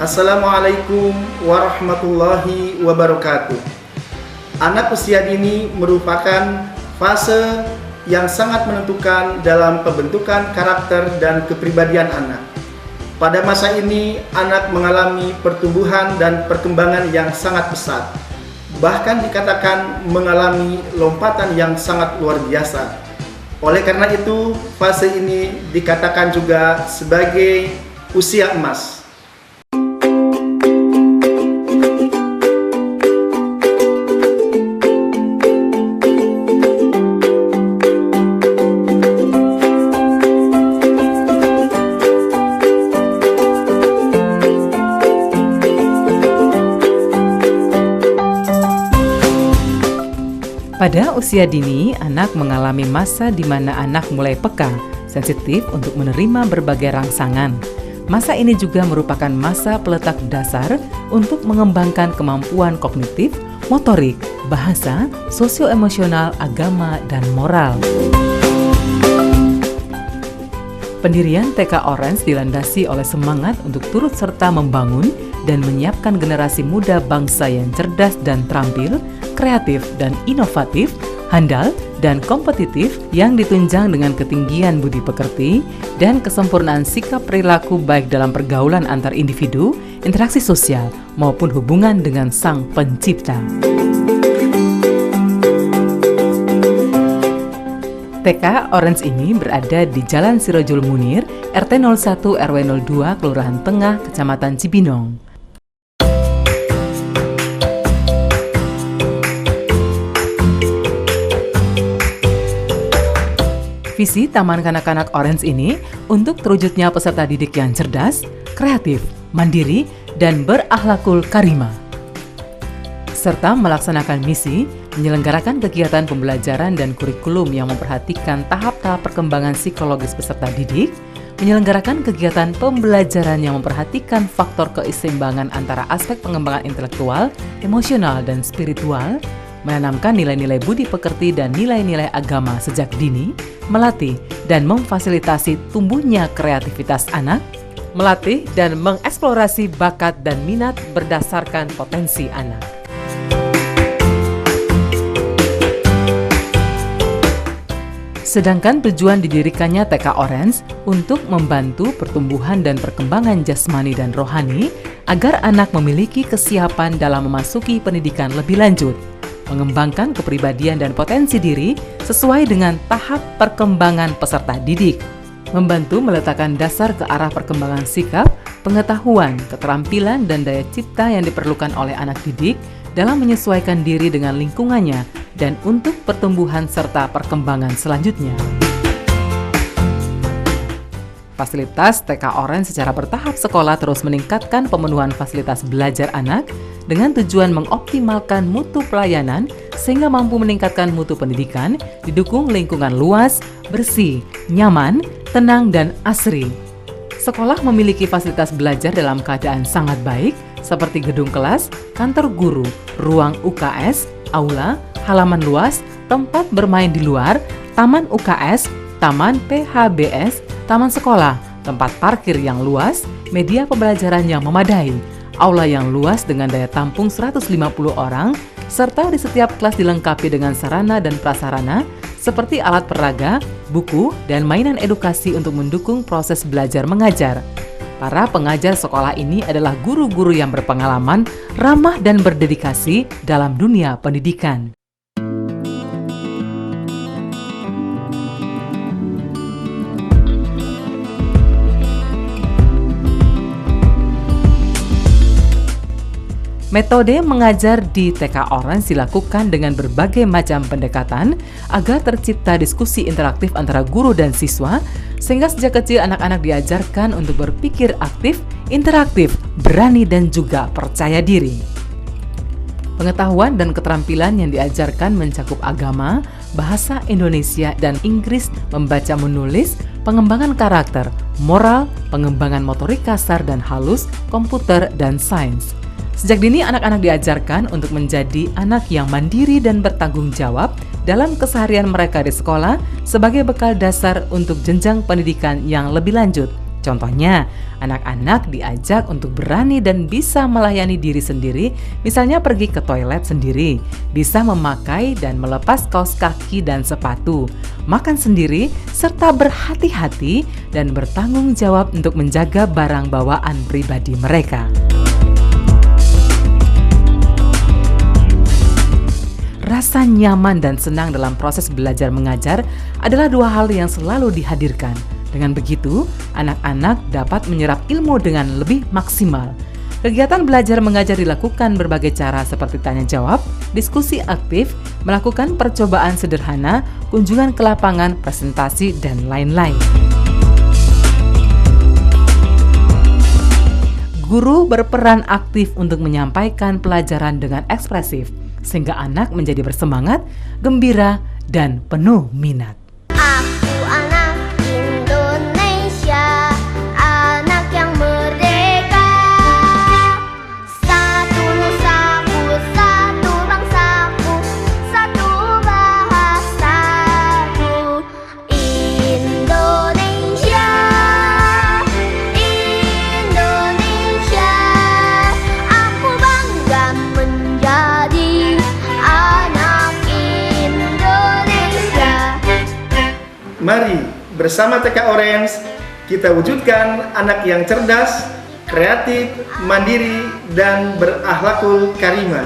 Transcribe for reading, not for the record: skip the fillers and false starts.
Assalamualaikum warahmatullahi wabarakatuh. Anak usia dini merupakan fase yang sangat menentukan dalam pembentukan karakter dan kepribadian anak. Pada masa ini, anak mengalami pertumbuhan dan perkembangan yang sangat pesat. Bahkan dikatakan mengalami lompatan yang sangat luar biasa. Oleh karena itu, fase ini dikatakan juga sebagai usia emas. Pada usia dini, anak mengalami masa di mana anak mulai peka, sensitif untuk menerima berbagai rangsangan. Masa ini juga merupakan masa peletak dasar untuk mengembangkan kemampuan kognitif, motorik, bahasa, sosio-emosional, agama, dan moral. Pendirian TK Orange dilandasi oleh semangat untuk turut serta membangun dan menyiapkan generasi muda bangsa yang cerdas dan terampil, kreatif dan inovatif, handal dan kompetitif yang ditunjang dengan ketinggian budi pekerti dan kesempurnaan sikap perilaku baik dalam pergaulan antar individu, interaksi sosial, maupun hubungan dengan Sang Pencipta. TK Orange ini berada di Jalan Sirojul Munir, RT 01 RW 02, Kelurahan Tengah, Kecamatan Cibinong. Visi Taman Kanak-Kanak Orange ini untuk terwujudnya peserta didik yang cerdas, kreatif, mandiri, dan berakhlakul karimah. Serta melaksanakan misi, menyelenggarakan kegiatan pembelajaran dan kurikulum yang memperhatikan tahap-tahap perkembangan psikologis peserta didik, menyelenggarakan kegiatan pembelajaran yang memperhatikan faktor keseimbangan antara aspek pengembangan intelektual, emosional, dan spiritual, menanamkan nilai-nilai budi pekerti dan nilai-nilai agama sejak dini, melatih dan memfasilitasi tumbuhnya kreativitas anak, melatih dan mengeksplorasi bakat dan minat berdasarkan potensi anak. Sedangkan tujuan didirikannya TK Orange untuk membantu pertumbuhan dan perkembangan jasmani dan rohani agar anak memiliki kesiapan dalam memasuki pendidikan lebih lanjut, mengembangkan kepribadian dan potensi diri sesuai dengan tahap perkembangan peserta didik, membantu meletakkan dasar ke arah perkembangan sikap, pengetahuan, keterampilan, dan daya cipta yang diperlukan oleh anak didik dalam menyesuaikan diri dengan lingkungannya dan untuk pertumbuhan serta perkembangan selanjutnya. Fasilitas TK Orange secara bertahap sekolah terus meningkatkan pemenuhan fasilitas belajar anak dengan tujuan mengoptimalkan mutu pelayanan sehingga mampu meningkatkan mutu pendidikan, didukung lingkungan luas, bersih, nyaman, tenang, dan asri. Sekolah memiliki fasilitas belajar dalam keadaan sangat baik seperti gedung kelas, kantor guru, ruang UKS, aula, halaman luas, tempat bermain di luar, taman UKS, taman PHBS, taman sekolah, tempat parkir yang luas, media pembelajaran yang memadai, aula yang luas dengan daya tampung 150 orang, serta di setiap kelas dilengkapi dengan sarana dan prasarana seperti alat peraga, buku, dan mainan edukasi untuk mendukung proses belajar mengajar. Para pengajar sekolah ini adalah guru-guru yang berpengalaman, ramah, dan berdedikasi dalam dunia pendidikan. Metode mengajar di TK Orange dilakukan dengan berbagai macam pendekatan agar tercipta diskusi interaktif antara guru dan siswa, sehingga sejak kecil anak-anak diajarkan untuk berpikir aktif, interaktif, berani, dan juga percaya diri. Pengetahuan dan keterampilan yang diajarkan mencakup agama, bahasa Indonesia dan Inggris, membaca menulis, pengembangan karakter, moral, pengembangan motorik kasar dan halus, komputer, dan sains. Sejak dini anak-anak diajarkan untuk menjadi anak yang mandiri dan bertanggung jawab dalam keseharian mereka di sekolah sebagai bekal dasar untuk jenjang pendidikan yang lebih lanjut, Contohnya, anak-anak diajak untuk berani dan bisa melayani diri sendiri, misalnya pergi ke toilet sendiri, bisa memakai dan melepas kaos kaki dan sepatu, makan sendiri, serta berhati-hati dan bertanggung jawab untuk menjaga barang bawaan pribadi mereka. Rasa nyaman dan senang dalam proses belajar mengajar adalah dua hal yang selalu dihadirkan. Dengan begitu, anak-anak dapat menyerap ilmu dengan lebih maksimal. Kegiatan belajar mengajar dilakukan berbagai cara seperti tanya jawab, diskusi aktif, melakukan percobaan sederhana, kunjungan ke lapangan, presentasi, dan lain-lain. Guru berperan aktif untuk menyampaikan pelajaran dengan ekspresif, sehingga anak menjadi bersemangat, gembira, dan penuh minat. Aku anak Indonesia, anak yang merdeka. Satu nusaku, satu bangsaku, satu bahasaku. Indonesia, Indonesia, aku bangga menjadi anak Indonesia. Mari bersama TK Orange kita wujudkan anak yang cerdas, kreatif, mandiri, dan berakhlakul karimah.